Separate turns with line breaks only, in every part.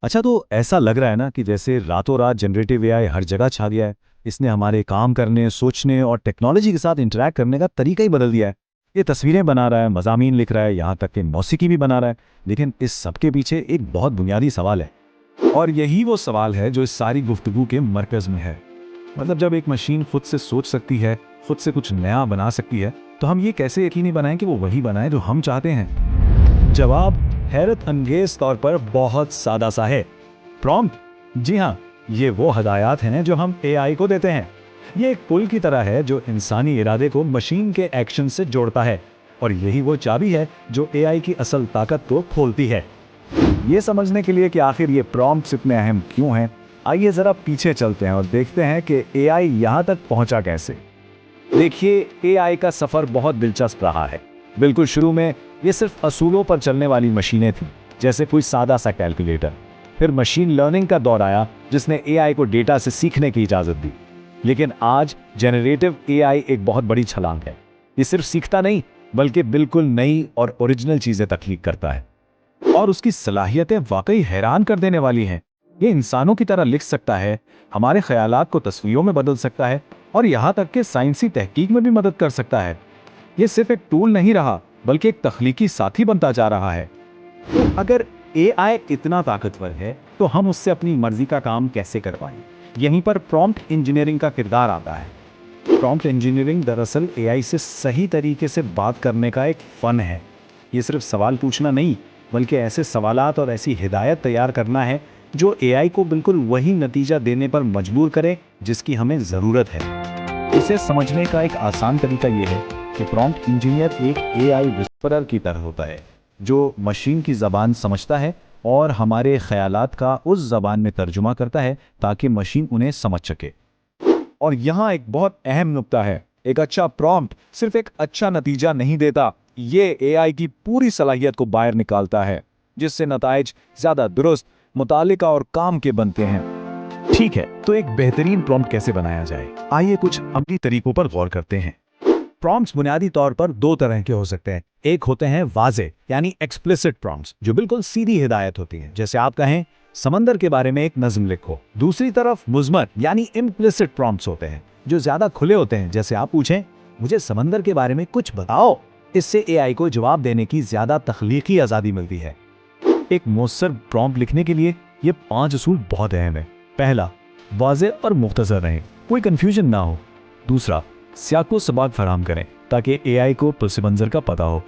अच्छा, तो ऐसा लग रहा है ना कि जैसे रातों रात जनरेटिव एआई हर जगह छा गया है। इसने हमारे काम करने, सोचने और टेक्नोलॉजी के साथ इंटरैक्ट करने का तरीका ही बदल दिया है। ये तस्वीरें बना रहा है, मज़ामीन लिख रहा है, यहाँ तक कि मौसीकी भी बना रहा है। लेकिन इस सब के पीछे एक बहुत बुनियादी सवाल है।
और यही वो सवाल है जो इस सारी गुफ्तगू के मरकज़ में है। मतलब जब एक मशीन खुद से सोच सकती है, खुद से कुछ नया बना सकती है, तो हम ये कैसे यकीनी बनाएं कि वो वही बनाए जो हम चाहते हैं?
जवाब हैरत अंगेज तौर पर बहुत सादा सा है। प्रॉम्प्ट, जी हाँ, ये वो हदायत हैं जो हम एआई को देते हैं। ये एक पुल की तरह है जो इंसानी इरादे को मशीन के एक्शन से जोड़ता है, और यही वो चाबी है जो एआई की असल ताकत को खोलती है। ये समझने के लिए कि आखिर ये प्रॉम्प्ट्स इतने अहम क्यों हैं, आइए जरा पीछे चलते हैं और देखते हैं कि एआई यहाँ तक पहुँचा कैसे। देखिए, एआई का सफर बहुत दिलचस्प रहा है। बिल्कुल शुरू में ये सिर्फ असूलों पर चलने वाली मशीनें थीं, जैसे कोई सादा सा कैलकुलेटर। फिर मशीन लर्निंग का दौर आया, जिसने एआई को डेटा से सीखने की इजाजत दी। लेकिन आज जनरेटिव एआई एक बहुत बड़ी छलांग है। ये सिर्फ सीखता नहीं, बल्कि बिल्कुल नई और ओरिजिनल चीजें तख्लीक करता है। और उसकी सलाहियतें वाकई हैरान कर देने वाली हैं। ये इंसानों की तरह लिख सकता है, हमारे ख्यालात को तस्वीरों में बदल सकता है, और यहाँ तक कि साइंसी तहकीक में भी मदद कर सकता है। ये सिर्फ एक टूल नहीं रहा, बल्कि एक तख्लीकी साथी बनता जा रहा है। तो अगर एआई इतना ताकतवर है, तो हम उससे अपनी मर्जी का काम कैसे करवाएं? यहीं पर प्रॉम्प्ट इंजीनियरिंग का किरदार आता है। प्रॉम्प्ट इंजीनियरिंग दरअसल एआई से सही तरीके से बात करने का एक फन है। ये सिर्फ सवाल पूछना नहीं, बल्कि ऐसे सवालात और ऐसी हिदायत तैयार करना है जो एआई को बिल्कुल वही नतीजा देने पर मजबूर करे जिसकी हमें ज़रूरत है। इसे समझने का एक आसान तरीका ये है कि प्रॉम्प्ट इंजीनियर एक एआई विस्परर की तरह होता है, जो मशीन की ज़बान समझता है और हमारे ख्यालात का उस ज़बान में तर्जुमा करता है ताकि मशीन उन्हें समझ सके। और यहाँ एक बहुत अहम नुक्ता है, एक अच्छा प्रॉम्प्ट सिर्फ एक अच्छा नतीजा नहीं देता, ये एआई की पूरी सलाहियत को बाहर निकालता है, जिससे नताइज ज़्यादा दुरुस्त, मुतालिका और काम के बनते हैं। ठीक है, तो एक बेहतरीन प्रॉम्प्ट कैसे बनाया जाए? आइए कुछ अमली तरीकों पर गौर करते हैं। प्रॉम्प्ट्स बुनियादी तौर पर दो तरह के हो सकते हैं। एक होते हैं वाज़े यानी एक्सप्लिसिट प्रॉम्प्ट्स, जो बिल्कुल सीधी हिदायत होती है, जैसे आप कहें समंदर के बारे में एक नज्म लिखो। दूसरी तरफ मुज़मर यानी इम्प्लिसिट प्रॉम्प्ट्स होते हैं, जो ज्यादा खुले होते हैं, जैसे आप पूछें मुझे समंदर के बारे में कुछ बताओ। इससे एआई को जवाब देने की ज्यादा तख्लीकी आज़ादी मिलती है। एक मौसर प्रॉम्प्ट लिखने के लिए ये 5 असूल बहुत अहम है। पहला, वाज़े और मुख्तसर रहें, कोई कंफ्यूजन ना हो। दूसरा, सियाको सबाक फराहम करें ताकि एआई को पस मंज़र का पता हो।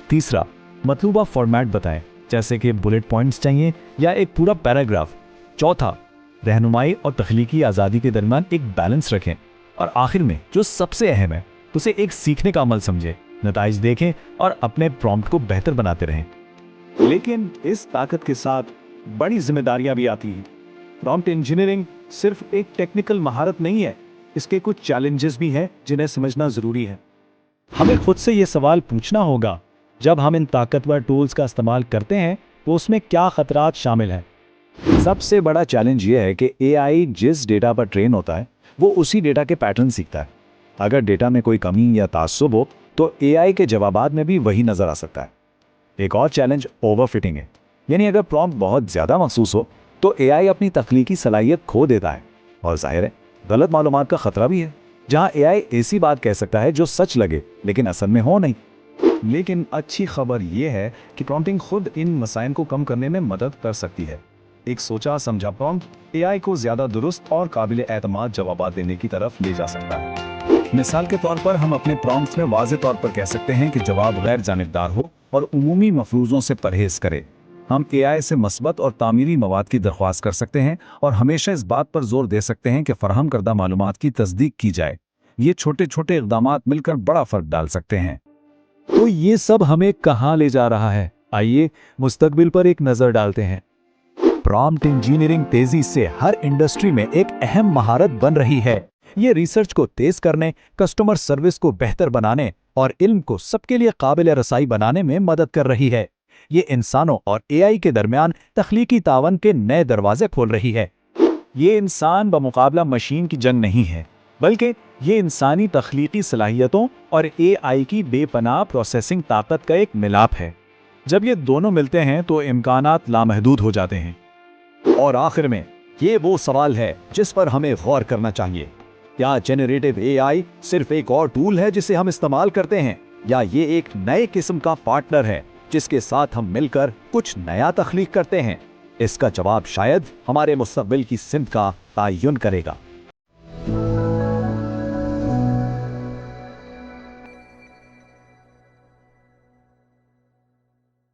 तीसरा, मतलूबा फॉर्मेट बताएं, जैसे कि बुलेट पॉइंट्स चाहिए या एक पूरा पैराग्राफ। चौथा, रहनुमाई और तख्लीकी आज़ादी के दरमियान एक बैलेंस रखें। और आखिर में जो सबसे अहम है, उसे एक सीखने का अमल समझें, नताइज देखें और अपने प्रॉम्प्ट को बेहतर बनाते रहें। लेकिन इस ताकत के साथ बड़ी जिम्मेदारियां भी आती हैं। प्रॉम्प्ट इंजीनियरिंग सिर्फ एक टेक्निकल महारत नहीं है, इसके कुछ चैलेंजेस भी हैं जिन्हें समझना जरूरी है। हमें खुद से ये सवाल पूछना होगा, जब हम इन ताकतवर टूल्स का इस्तेमाल करते हैं तो उसमें क्या खतरात शामिल हैं। सबसे बड़ा चैलेंज ये है कि एआई जिस डेटा पर ट्रेन होता है, वो उसी डेटा के पैटर्न सीखता है। अगर डेटा में कोई कमी या ताज्जुब हो, तो एआई के जवाबात में भी वही नजर आ सकता है। एक और चैलेंज ओवरफिटिंग है, यानी अगर प्रॉम्प्ट बहुत ज्यादा मखसूस हो, तो एआई अपनी तख्लीकी सलाहियत खो देता है। और जाहिर है, गलत मालूमात का खतरा भी है, जहां एआई ऐसी बात कह सकता है जो सच लगे लेकिन असल में हो नहीं। लेकिन अच्छी खबर यह है कि प्रॉम्प्टिंग खुद इन मसाइल को कम करने में मदद कर सकती है। एक सोचा समझा प्रॉम्प्ट एआई को ज्यादा दुरुस्त और काबिल एतमाद जवाब देने की तरफ ले जा सकता है। मिसाल के तौर पर हम अपने प्रॉम्प्ट्स में वाज़े तौर पर कह सकते हैं कि जवाब गैर जानिबदार हो और उमूमी मफरूज़ों से परहेज करे। हम एआई से मस्बत और तामीरी मवाद की दरख्वास्त कर सकते हैं और हमेशा इस बात पर जोर दे सकते हैं कि फराहम करदा मालूमात की तस्दीक की जाए। ये छोटे छोटे इक़दामात मिलकर बड़ा फ़र्क डाल सकते हैं। तो ये सब हमें कहाँ ले जा रहा है? आइए मुस्तकबिल पर एक नज़र डालते हैं। प्रॉम्प्ट इंजीनियरिंग तेजी से हर इंडस्ट्री में एक अहम महारत बन रही है। ये रिसर्च को तेज करने, कस्टमर सर्विस को बेहतर बनाने और इल्म को सबके लिए काबिल रसाई बनाने में मदद कर रही है। ये इंसानों और एआई के दरमियान तख्लीकी तावन के नए दरवाजे खोल रही है। ये इंसान बमुकाबला मशीन की जंग नहीं है, बल्कि ये इंसानी तख्लीकी सलाहियतों और एआई की बेपनाह प्रोसेसिंग ताकत का एक मिलाप है। जब ये दोनों मिलते हैं तो इम्कानात लामहदूद हो जाते हैं।
और आखिर में ये वो सवाल है जिस पर हमें गौर करना चाहिए। क्या जेनरेटिव एआई सिर्फ एक और टूल है जिसे हम इस्तेमाल करते हैं, या ये एक नए किस्म का पार्टनर है जिसके साथ हम मिलकर कुछ नया तख्लीक करते हैं? इसका जवाब शायद हमारे मुस्तकबिल की सिमत का तयन करेगा।